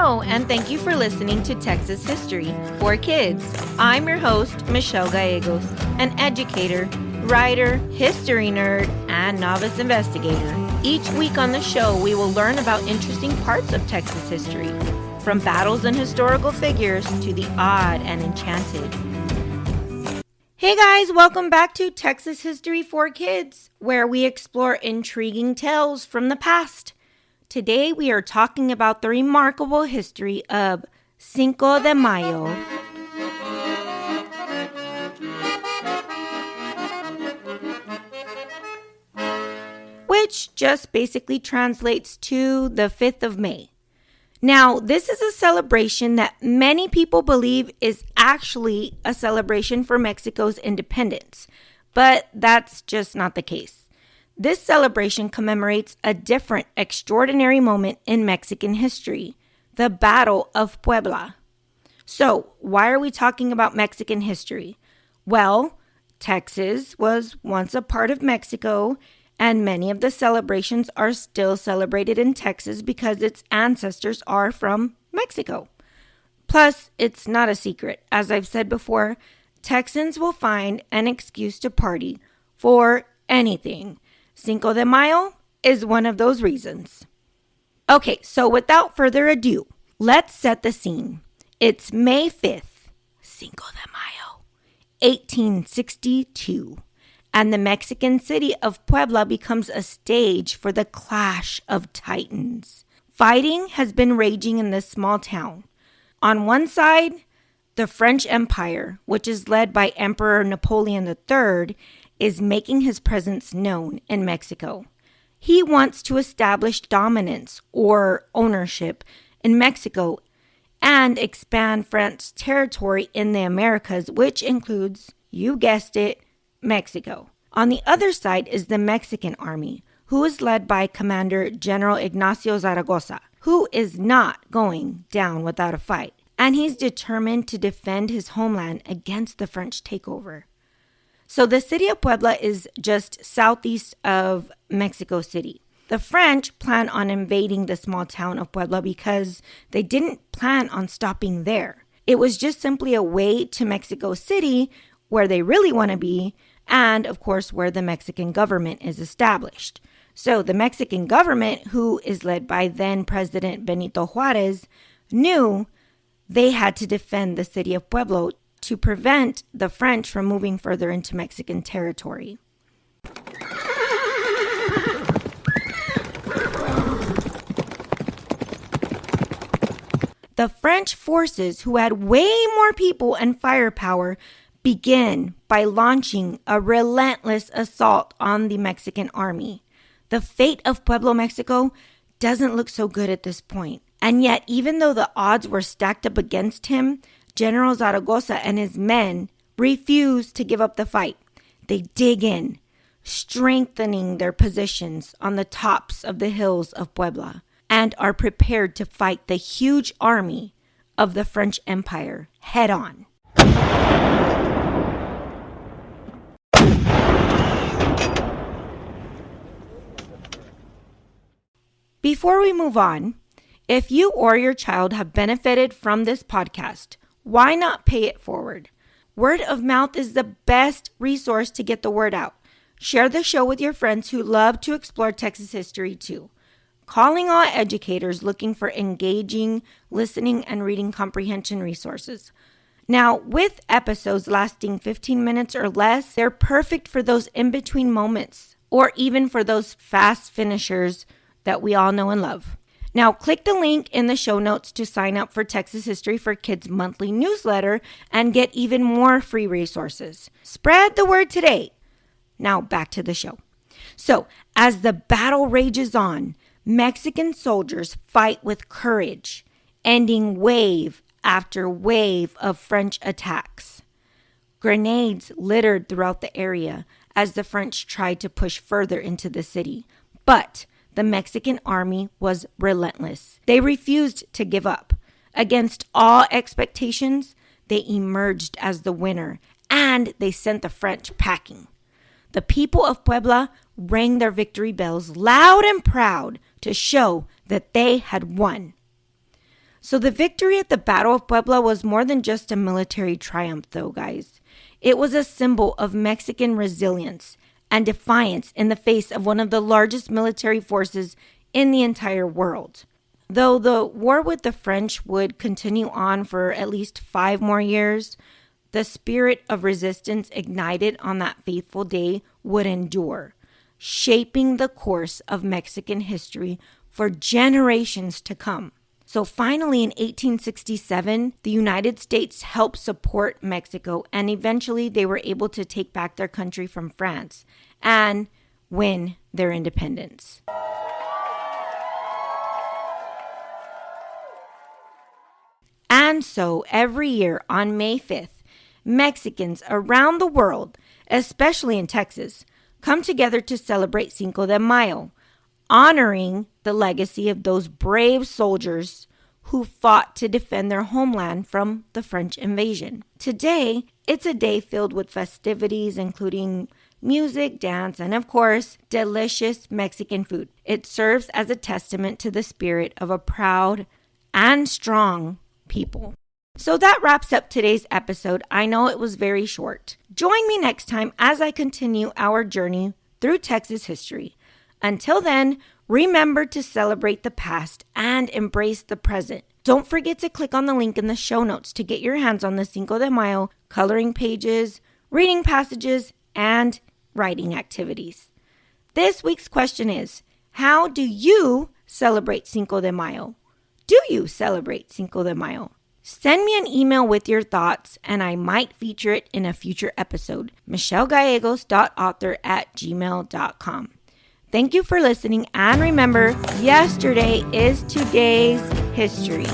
Hello, and thank you for listening to Texas History for Kids. I'm your host, Michelle Gallegos, an educator, writer, history nerd, and novice investigator. Each week on the show, we will learn about interesting parts of Texas history, from battles and historical figures to the odd and enchanted. Hey guys, welcome back to Texas History for Kids, where we explore intriguing tales from the past. Today we are talking about the remarkable history of Cinco de Mayo. Which just basically translates to the 5th of May. Now, this is a celebration that many people believe is actually a celebration for Mexico's independence, but that's just not the case. This celebration commemorates a different extraordinary moment in Mexican history, the Battle of Puebla. So, why are we talking about Mexican history? Well, Texas was once a part of Mexico, and many of the celebrations are still celebrated in Texas because its ancestors are from Mexico. Plus, it's not a secret. As I've said before, Texans will find an excuse to party for anything. Cinco de Mayo is one of those reasons. Okay, so without further ado, let's set the scene. It's May 5th, Cinco de Mayo, 1862, and the Mexican city of Puebla becomes a stage for the clash of titans. Fighting has been raging in this small town. On one side, the French Empire, which is led by Emperor Napoleon III, is making his presence known in Mexico. He wants to establish dominance or ownership in Mexico and expand France's territory in the Americas, which includes, you guessed it, Mexico. On the other side is the Mexican army, who is led by Commander General Ignacio Zaragoza, who is not going down without a fight, and he's determined to defend his homeland against the French takeover. So the city of Puebla is just southeast of Mexico City. The French plan on invading the small town of Puebla because they didn't plan on stopping there. It was just simply a way to Mexico City, where they really want to be, and of course where the Mexican government is established. So the Mexican government, who is led by then President Benito Juarez, knew they had to defend the city of Puebla to prevent the French from moving further into Mexican territory. The French forces, who had way more people and firepower, begin by launching a relentless assault on the Mexican army. The fate of Puebla, Mexico, doesn't look so good at this point. And yet, even though the odds were stacked up against him, General Zaragoza and his men refuse to give up the fight. They dig in, strengthening their positions on the tops of the hills of Puebla, and are prepared to fight the huge army of the French Empire head on. Before we move on, if you or your child have benefited from this podcast, why not pay it forward? Word of mouth is the best resource to get the word out. Share the show with your friends who love to explore Texas history too. Calling all educators looking for engaging listening and reading comprehension resources. Now, with episodes lasting 15 minutes or less, they're perfect for those in-between moments, or even for those fast finishers that we all know and love. Now, click the link in the show notes to sign up for Texas History for Kids monthly newsletter and get even more free resources. Spread the word today. Now, back to the show. So, as the battle rages on, Mexican soldiers fight with courage, ending wave after wave of French attacks. Grenades littered throughout the area as the French tried to push further into the city. But the Mexican army was relentless. They refused to give up. Against all expectations, they emerged as the winner, and they sent the French packing. The people of Puebla rang their victory bells loud and proud to show that they had won. So the victory at the Battle of Puebla was more than just a military triumph, though, guys. It was a symbol of Mexican resilience and defiance in the face of one of the largest military forces in the entire world. Though the war with the French would continue on for at least 5 more years, the spirit of resistance ignited on that fateful day would endure, shaping the course of Mexican history for generations to come. So finally, in 1867, the United States helped support Mexico, and eventually they were able to take back their country from France and win their independence. And so every year on May 5th, Mexicans around the world, especially in Texas, come together to celebrate Cinco de Mayo, honoring the legacy of those brave soldiers who fought to defend their homeland from the French invasion. Today, it's a day filled with festivities, including music, dance, and of course, delicious Mexican food. It serves as a testament to the spirit of a proud and strong people. So that wraps up today's episode. I know it was very short. Join me next time as I continue our journey through Texas history. Until then, remember to celebrate the past and embrace the present. Don't forget to click on the link in the show notes to get your hands on the Cinco de Mayo coloring pages, reading passages, and writing activities. This week's question is, how do you celebrate Cinco de Mayo? Do you celebrate Cinco de Mayo? Send me an email with your thoughts and I might feature it in a future episode. michellegallegos.author@gmail.com. Thank you for listening, and remember, yesterday is today's history.